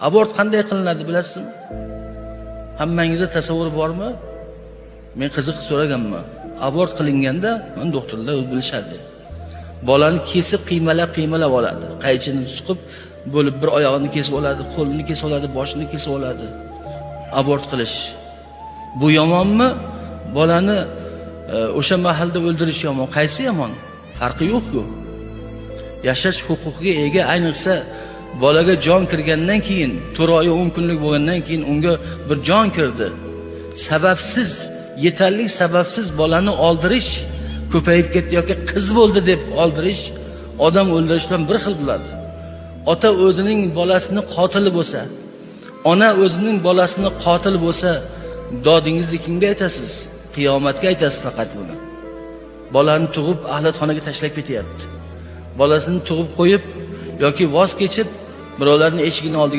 Abort qanday qilinadi bilasizmi? Hammangizda tasavvur bormi? Men qiziq so'raganman. Abort qilinganda, men doktorlar bilishadi. Bolani kesib qiymalab oladi. Qaychini chiqib, bo'lib bir oyog'ini kesib oladi, qo'lini kesib oladi, boshini kesib oladi. Abort qilish. Bu yomonmi? Bolani o'sha mahalda o'ldirish yomon. Qaysi yomon? Farqi yo'q-ku. Yashash huquqiga ega, ayniqsa bolaga jon kirgandan keyin, 4 oy 10 kunlik bo'lgandan keyin unga bir jon kirdi. Sababsiz, yetarli sababsiz bolani oldirish, ko'payib ketdi yoki qiz bo'ldi deb oldirish odam o'ldirish bilan bir xil bo'ladi. Ota o'zining bolasini qotili bo'lsa, ona o'zining bolasini qotili bo'lsa, dodingizni kimga aytasiz? Qiyomatga aytasiz faqat buni. Bolani tug'ib ahlatxonaga tashlab ketyapti. Bolasini tug'ib qo'yib yoki voz kechib birovlarning eshigining oldiga